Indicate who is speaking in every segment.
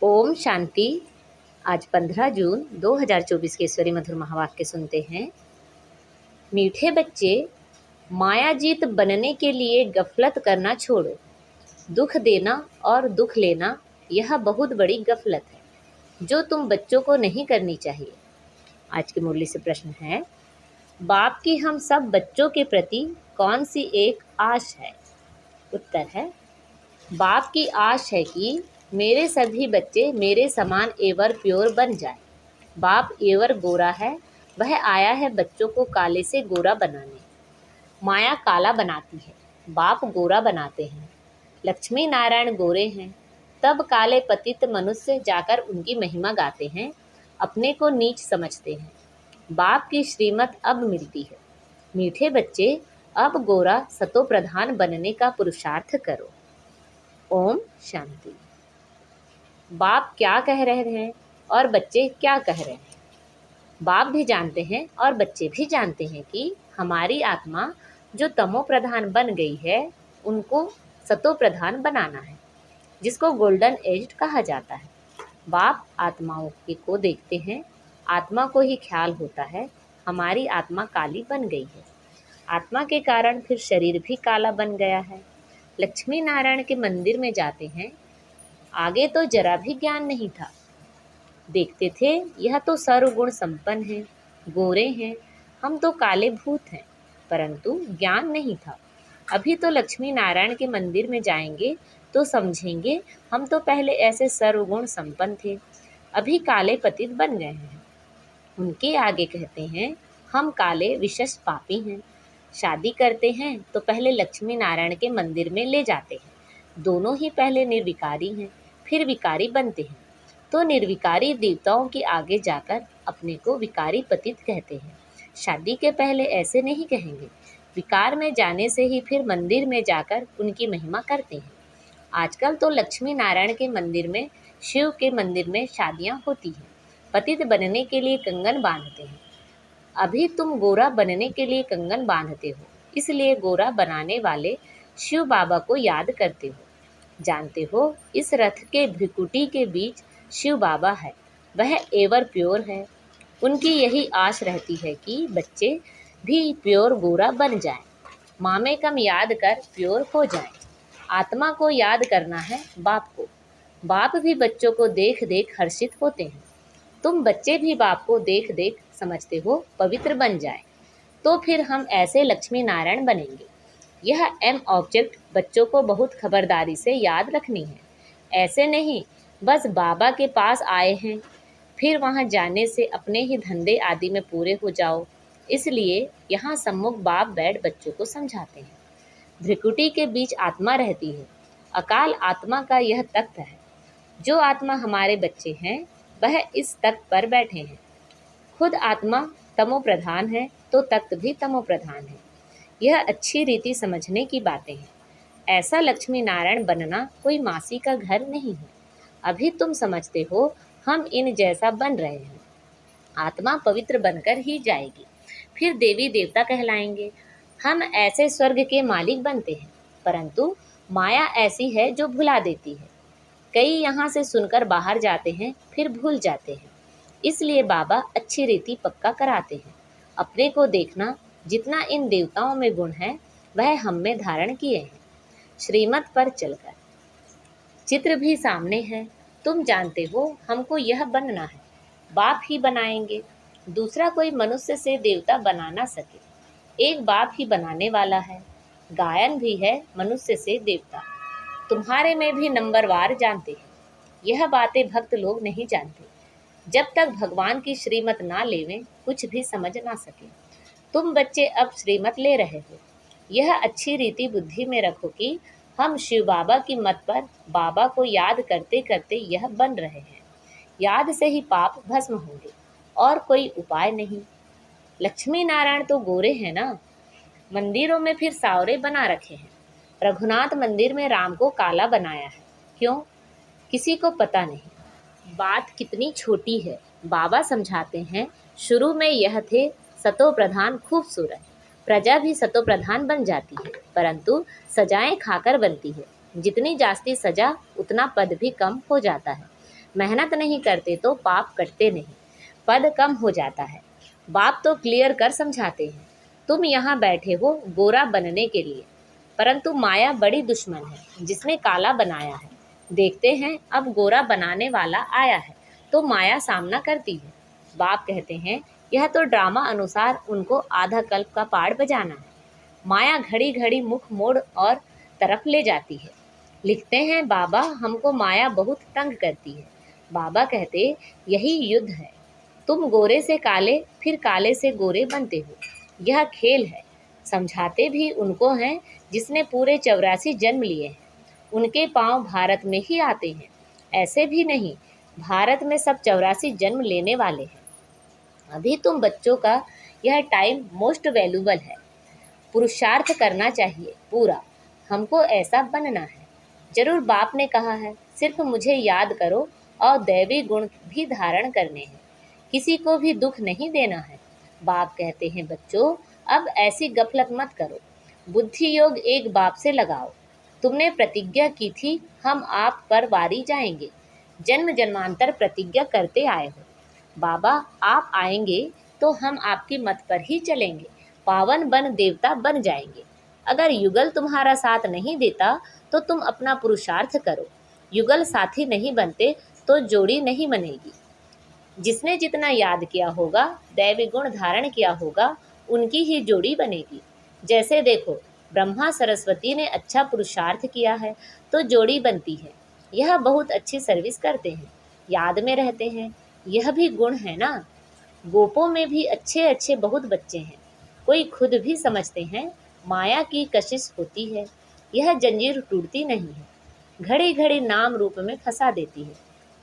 Speaker 1: ओम शांति। आज 15 जून 2024 के ईश्वरी मधुर महावाक्य सुनते हैं। मीठे बच्चे, मायाजीत बनने के लिए गफलत करना छोड़ो। दुख देना और दुख लेना यह बहुत बड़ी गफलत है जो तुम बच्चों को नहीं करनी चाहिए। आज की मुरली से प्रश्न है, बाप की हम सब बच्चों के प्रति कौन सी एक आश है? उत्तर है, बाप की आश है कि मेरे सभी बच्चे मेरे समान एवर प्योर बन जाए। बाप एवर गोरा है, वह आया है बच्चों को काले से गोरा बनाने। माया काला बनाती है, बाप गोरा बनाते हैं। लक्ष्मी नारायण गोरे हैं, तब काले पतित मनुष्य जाकर उनकी महिमा गाते हैं, अपने को नीच समझते हैं। बाप की श्रीमत अब मिलती है। मीठे बच्चे, अब गोरा सतो प्रधान बनने का पुरुषार्थ करो। ओम शांति। बाप क्या कह रहे हैं और बच्चे क्या कह रहे हैं? बाप भी जानते हैं और बच्चे भी जानते हैं कि हमारी आत्मा जो तमो प्रधान बन गई है उनको सतो प्रधान बनाना है, जिसको गोल्डन एज कहा जाता है। बाप आत्माओं को देखते हैं, आत्मा को ही ख्याल होता है हमारी आत्मा काली बन गई है। आत्मा के कारण फिर शरीर भी काला बन गया है। लक्ष्मी नारायण के मंदिर में जाते हैं, आगे तो जरा भी ज्ञान नहीं था। देखते थे यह तो सर्वगुण संपन्न है, गोरे हैं, हम तो काले भूत हैं, परंतु ज्ञान नहीं था। अभी तो लक्ष्मी नारायण के मंदिर में जाएंगे तो समझेंगे हम तो पहले ऐसे सर्वगुण संपन्न थे, अभी काले पतित बन गए हैं। उनके आगे कहते हैं हम काले विशेष पापी हैं। शादी करते हैं तो पहले लक्ष्मी नारायण के मंदिर में ले जाते हैं। दोनों ही पहले निर्विकारी हैं, फिर विकारी बनते हैं, तो निर्विकारी देवताओं के आगे जाकर अपने को विकारी पतित कहते हैं। शादी के पहले ऐसे नहीं कहेंगे। विकार में जाने से ही फिर मंदिर में जाकर उनकी महिमा करते हैं। आजकल तो लक्ष्मी नारायण के मंदिर में, शिव के मंदिर में शादियां होती हैं। पतित बनने के लिए कंगन बांधते हैं। अभी तुम गोरा बनने के लिए कंगन बांधते हो, इसलिए गोरा बनाने वाले शिव बाबा को याद करते हो। जानते हो इस रथ के भ्रिकुटी के बीच शिव बाबा है, वह एवर प्योर है। उनकी यही आश रहती है कि बच्चे भी प्योर गोरा बन जाएं, मामे कम याद कर प्योर हो जाएं। आत्मा को याद करना है बाप को। बाप भी बच्चों को देख देख हर्षित होते हैं। तुम बच्चे भी बाप को देख देख समझते हो पवित्र बन जाए, तो फिर हम ऐसे लक्ष्मी नारायण बनेंगे। यह एम ऑब्जेक्ट बच्चों को बहुत खबरदारी से याद रखनी है। ऐसे नहीं बस बाबा के पास आए हैं, फिर वहां जाने से अपने ही धंधे आदि में पूरे हो जाओ। इसलिए यहाँ सम्मुख बाप बैठ बच्चों को समझाते हैं। भ्रिकुटी के बीच आत्मा रहती है, अकाल आत्मा का यह तख्त है। जो आत्मा हमारे बच्चे हैं वह इस तख्त पर बैठे हैं। खुद आत्मा तमो प्रधान है तो तख्त भी तमो प्रधान है। यह अच्छी रीति समझने की बातें हैं। ऐसा लक्ष्मी नारायण बनना कोई मासी का घर नहीं है। अभी तुम समझते हो हम इन जैसा बन रहे हैं। आत्मा पवित्र बनकर ही जाएगी, फिर देवी देवता कहलाएंगे। हम ऐसे स्वर्ग के मालिक बनते हैं, परंतु माया ऐसी है जो भुला देती है। कई यहाँ से सुनकर बाहर जाते हैं, फिर भूल जाते हैं। इसलिए बाबा अच्छी रीति पक्का कराते हैं। अपने को देखना, जितना इन देवताओं में गुण है वह हम में धारण किए हैं। श्रीमत पर चलकर चित्र भी सामने है, तुम जानते हो हमको यह बनना है। बाप ही बनाएंगे, दूसरा कोई मनुष्य से देवता बना ना सके। एक बाप ही बनाने वाला है। गायन भी है मनुष्य से देवता। तुम्हारे में भी नंबरवार जानते हैं। यह बातें भक्त लोग नहीं जानते। जब तक भगवान की श्रीमत ना लेवें कुछ भी समझ ना सके। तुम बच्चे अब श्रीमत ले रहे हो। यह अच्छी रीति बुद्धि में रखो कि हम शिव बाबा की मत पर बाबा को याद करते करते यह बन रहे हैं। याद से ही पाप भस्म होंगे और कोई उपाय नहीं। लक्ष्मी नारायण तो गोरे हैं ना, मंदिरों में फिर सावरे बना रखे हैं। रघुनाथ मंदिर में राम को काला बनाया है, क्यों? किसी को पता नहीं। बात कितनी छोटी है। बाबा समझाते हैं, शुरू में यह थे सतो प्रधान खूबसूरत, प्रजा भी सतो प्रधान बन जाती है, परंतु सजाएं खाकर बनती है। जितनी जास्ती सजा उतना पद भी कम हो जाता है। मेहनत नहीं करते तो पाप कटते नहीं, पद कम हो जाता है। बाप तो क्लियर कर समझाते हैं, तुम यहाँ बैठे हो गोरा बनने के लिए, परंतु माया बड़ी दुश्मन है जिसने काला बनाया है। देखते हैं अब गोरा बनाने वाला आया है तो माया सामना करती है। बाप कहते हैं यह तो ड्रामा अनुसार उनको आधा कल्प का पाड़ बजाना है। माया घड़ी घड़ी मुख मोड़ और तरफ ले जाती है। लिखते हैं बाबा हमको माया बहुत तंग करती है। बाबा कहते यही युद्ध है, तुम गोरे से काले फिर काले से गोरे बनते हो, यह खेल है। समझाते भी उनको हैं जिसने पूरे 84 जन्म लिए हैं, उनके पांव भारत में ही आते हैं। ऐसे भी नहीं, भारत में सब 84 जन्म लेने वाले हैं। अभी तुम बच्चों का यह टाइम मोस्ट वैल्यूबल है, पुरुषार्थ करना चाहिए पूरा, हमको ऐसा बनना है। जरूर बाप ने कहा है सिर्फ मुझे याद करो और दैवी गुण भी धारण करने हैं, किसी को भी दुख नहीं देना है। बाप कहते हैं बच्चों अब ऐसी गफलत मत करो, बुद्धि योग एक बाप से लगाओ। तुमने प्रतिज्ञा की थी हम आप पर वारी जाएंगे, जन्म जन्मांतर प्रतिज्ञा करते आए हो। बाबा आप आएंगे तो हम आपकी मत पर ही चलेंगे, पावन बन देवता बन जाएंगे। अगर युगल तुम्हारा साथ नहीं देता तो तुम अपना पुरुषार्थ करो, युगल साथी नहीं बनते तो जोड़ी नहीं बनेगी। जिसने जितना याद किया होगा, दैवी गुण धारण किया होगा, उनकी ही जोड़ी बनेगी। जैसे देखो ब्रह्मा सरस्वती ने अच्छा पुरुषार्थ किया है तो जोड़ी बनती है। यह बहुत अच्छी सर्विस करते हैं, याद में रहते हैं, यह भी गुण है ना। गोपों में भी अच्छे अच्छे बहुत बच्चे हैं, कोई खुद भी समझते हैं माया की कशिश होती है, यह जंजीर टूटती नहीं है, घड़ी घड़ी नाम रूप में फंसा देती है।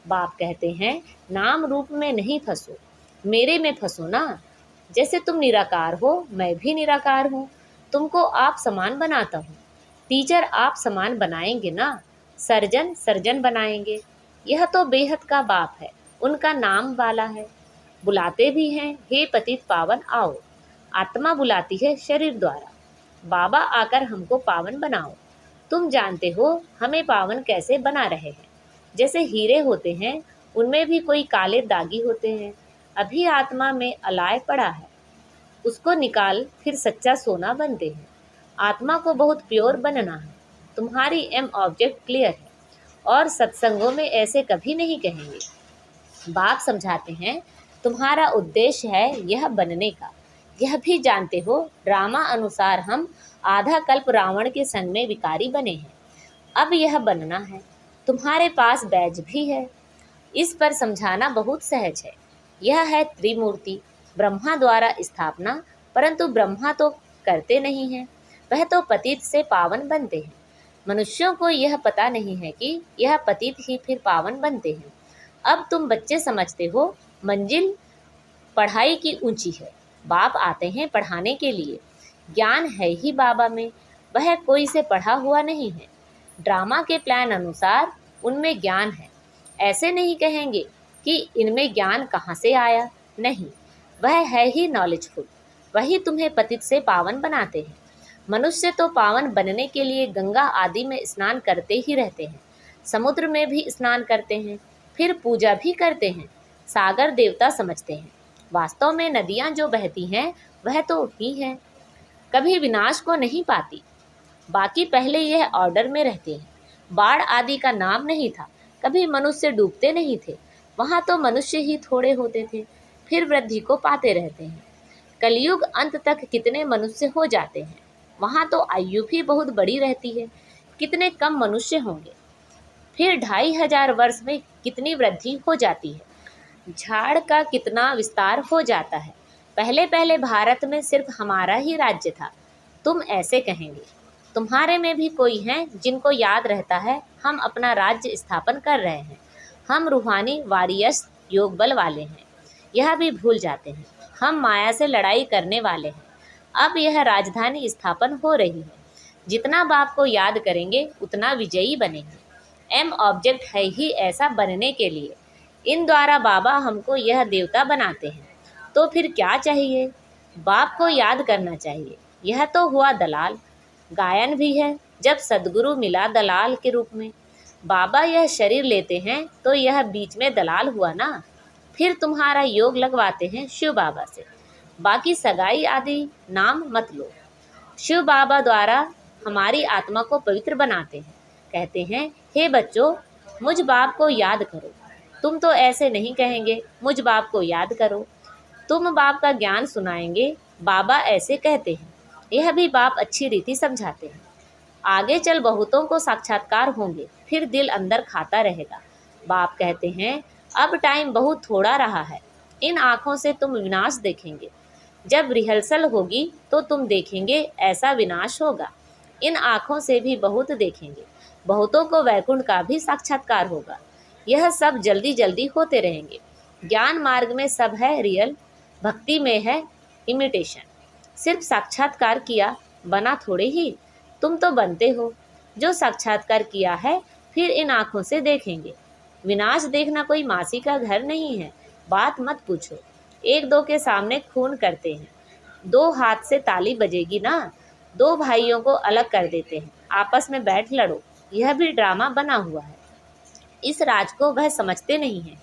Speaker 1: बाप कहते हैं नाम रूप में नहीं फंसो, मेरे में फंसो ना। जैसे तुम निराकार हो मैं भी निराकार हूँ, तुमको आप समान बनाता हूँ। टीचर आप समान बनाएंगे ना, सर्जन सर्जन बनाएंगे। यह तो बेहद का बाप है, उनका नाम वाला है। बुलाते भी हैं हे पतित पावन आओ, आत्मा बुलाती है शरीर द्वारा। बाबा आकर हमको पावन बनाओ। तुम जानते हो हमें पावन कैसे बना रहे हैं। जैसे हीरे होते हैं उनमें भी कोई काले दागी होते हैं, अभी आत्मा में अलाय पड़ा है, उसको निकाल फिर सच्चा सोना बनते हैं। आत्मा को बहुत प्योर बनना है। तुम्हारी एम ऑब्जेक्ट क्लियर है और सत्संगों में ऐसे कभी नहीं कहेंगे। बाप समझाते हैं तुम्हारा उद्देश्य है यह बनने का, यह भी जानते हो ड्रामा अनुसार हम आधा कल्प रावण के संग में विकारी बने हैं, अब यह बनना है। तुम्हारे पास बैज भी है, इस पर समझाना बहुत सहज है। यह है त्रिमूर्ति ब्रह्मा द्वारा स्थापना, परंतु ब्रह्मा तो करते नहीं हैं, वह तो पतित से पावन बनते हैं। मनुष्यों को यह पता नहीं है कि यह पतित ही फिर पावन बनते हैं। अब तुम बच्चे समझते हो मंजिल पढ़ाई की ऊंची है, बाप आते हैं पढ़ाने के लिए। ज्ञान है ही बाबा में, वह कोई से पढ़ा हुआ नहीं है। ड्रामा के प्लान अनुसार उनमें ज्ञान है, ऐसे नहीं कहेंगे कि इनमें ज्ञान कहाँ से आया, नहीं, वह है ही नॉलेजफुल, वही तुम्हें पतित से पावन बनाते हैं। मनुष्य तो पावन बनने के लिए गंगा आदि में स्नान करते ही रहते हैं, समुद्र में भी स्नान करते हैं, फिर पूजा भी करते हैं, सागर देवता समझते हैं। वास्तव में नदियाँ जो बहती हैं वह तो ही हैं, कभी विनाश को नहीं पाती। बाकी पहले यह ऑर्डर में रहते हैं। बाढ़ आदि का नाम नहीं था, कभी मनुष्य डूबते नहीं थे, वहाँ तो मनुष्य ही थोड़े होते थे, फिर वृद्धि को पाते रहते हैं। कलयुग अंत तक कितने मनुष्य हो जाते हैं, वहाँ तो आयु भी बहुत बड़ी रहती है, कितने कम मनुष्य होंगे, फिर 2500 वर्ष में कितनी वृद्धि हो जाती है, झाड़ का कितना विस्तार हो जाता है। पहले पहले भारत में सिर्फ हमारा ही राज्य था, तुम ऐसे कहेंगे। तुम्हारे में भी कोई हैं जिनको याद रहता है हम अपना राज्य स्थापन कर रहे हैं, हम रूहानी वारियस योग बल वाले हैं, यह भी भूल जाते हैं हम माया से लड़ाई करने वाले हैं। अब यह राजधानी स्थापन हो रही है, जितना बाप को याद करेंगे उतना विजयी बनेंगे। एम ऑब्जेक्ट है ही ऐसा बनने के लिए, इन द्वारा बाबा हमको यह देवता बनाते हैं, तो फिर क्या चाहिए, बाप को याद करना चाहिए। यह तो हुआ दलाल, गायन भी है जब सदगुरु मिला दलाल के रूप में। बाबा यह शरीर लेते हैं तो यह बीच में दलाल हुआ ना। फिर तुम्हारा योग लगवाते हैं शिव बाबा से, बाकी सगाई आदि नाम मत लो। शिव बाबा द्वारा हमारी आत्मा को पवित्र बनाते हैं। कहते हैं, हे बच्चों, मुझ बाप को याद करो। तुम तो ऐसे नहीं कहेंगे, मुझ बाप को याद करो। तुम बाप का ज्ञान सुनाएंगे, बाबा ऐसे कहते हैं। यह भी बाप अच्छी रीति समझाते हैं। आगे चल बहुतों को साक्षात्कार होंगे, फिर दिल अंदर खाता रहेगा। बाप कहते हैं, अब टाइम बहुत थोड़ा रहा है। इन आँखों से तुम विनाश देखेंगे। जब रिहर्सल होगी तो तुम देखेंगे ऐसा विनाश होगा। इन आँखों से भी बहुत देखेंगे। बहुतों को वैकुंठ का भी साक्षात्कार होगा। यह सब जल्दी जल्दी होते रहेंगे। ज्ञान मार्ग में सब है रियल, भक्ति में है इमिटेशन। सिर्फ साक्षात्कार किया, बना थोड़े ही। तुम तो बनते हो। जो साक्षात्कार किया है फिर इन आँखों से देखेंगे। विनाश देखना कोई मासी का घर नहीं है। बात मत पूछो। एक दो के सामने खून करते हैं, दो हाथ से ताली बजेगी ना। दो भाइयों को अलग कर देते हैं, आपस में बैठ लड़ो। यह भी ड्रामा बना हुआ है। इस राज को वह समझते नहीं हैं।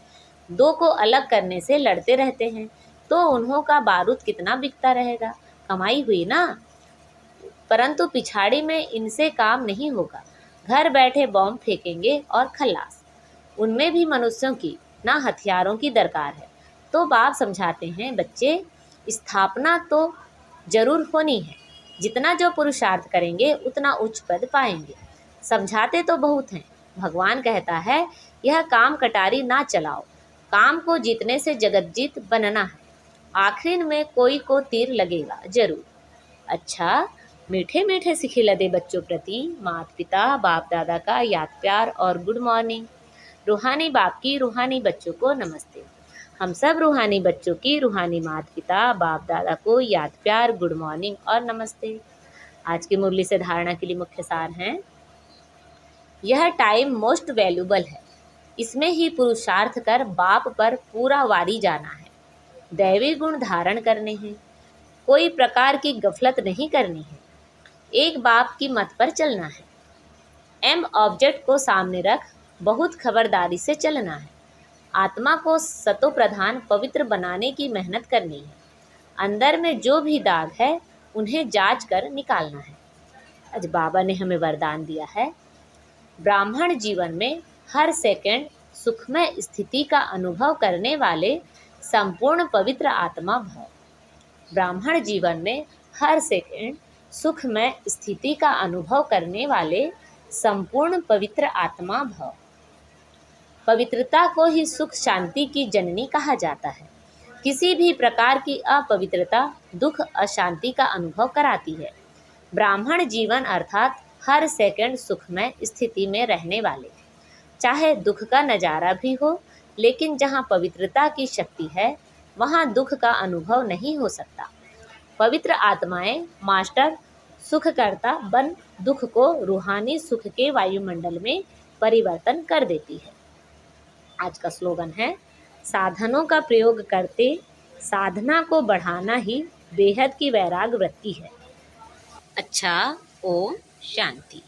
Speaker 1: दो को अलग करने से लड़ते रहते हैं, तो उन्हों का बारूद कितना बिकता रहेगा। कमाई हुई ना, परंतु पिछाड़ी में इनसे काम नहीं होगा। घर बैठे बॉम्ब फेंकेंगे और खल्लास। उनमें भी मनुष्यों की, ना हथियारों की दरकार है। तो बाप समझाते हैं, बच्चे, स्थापना तो जरूर होनी है। जितना जो पुरुषार्थ करेंगे उतना उच्च पद पाएंगे। समझाते तो बहुत हैं। भगवान कहता है, यह काम कटारी ना चलाओ। काम को जीतने से जगतजीत बनना है। आखिर में कोई को तीर लगेगा जरूर। अच्छा, मीठे मीठे सिखिलदे बच्चों प्रति माता पिता बाप दादा का याद प्यार और गुड मॉर्निंग। रूहानी बाप की रूहानी बच्चों को नमस्ते। हम सब रूहानी बच्चों की रूहानी माता पिता बाप दादा को याद प्यार, गुड मॉर्निंग और नमस्ते। आज की मुरली से धारणा के लिए मुख्य सार हैं, यह टाइम मोस्ट वैल्यूबल है। इसमें ही पुरुषार्थ कर बाप पर पूरा वारी जाना है। दैवी गुण धारण करने हैं। कोई प्रकार की गफलत नहीं करनी है। एक बाप की मत पर चलना है। एम ऑब्जेक्ट को सामने रख बहुत खबरदारी से चलना है। आत्मा को सतो प्रधान पवित्र बनाने की मेहनत करनी है। अंदर में जो भी दाग है उन्हें जांच कर निकालना है। आज बाबा ने हमें वरदान दिया है, ब्राह्मण जीवन में हर सेकंड सुखमय स्थिति का अनुभव करने वाले संपूर्ण पवित्र आत्मा भव। ब्राह्मण जीवन में हर सेकंड सुखमय स्थिति का अनुभव करने वाले संपूर्ण पवित्र आत्मा भव। पवित्रता को ही सुख शांति की जननी कहा जाता है। किसी भी प्रकार की अपवित्रता दुख अशांति का अनुभव कराती है। ब्राह्मण जीवन अर्थात हर सेकंड सुखमय स्थिति में रहने वाले। चाहे दुख का नज़ारा भी हो, लेकिन जहाँ पवित्रता की शक्ति है वहाँ दुख का अनुभव नहीं हो सकता। पवित्र आत्माएं मास्टर सुखकर्ता बन दुख को रूहानी सुख के वायुमंडल में परिवर्तन कर देती है। आज का स्लोगन है, साधनों का प्रयोग करते साधना को बढ़ाना ही बेहद की वैराग वृत्ति है। अच्छा, ओम शांति।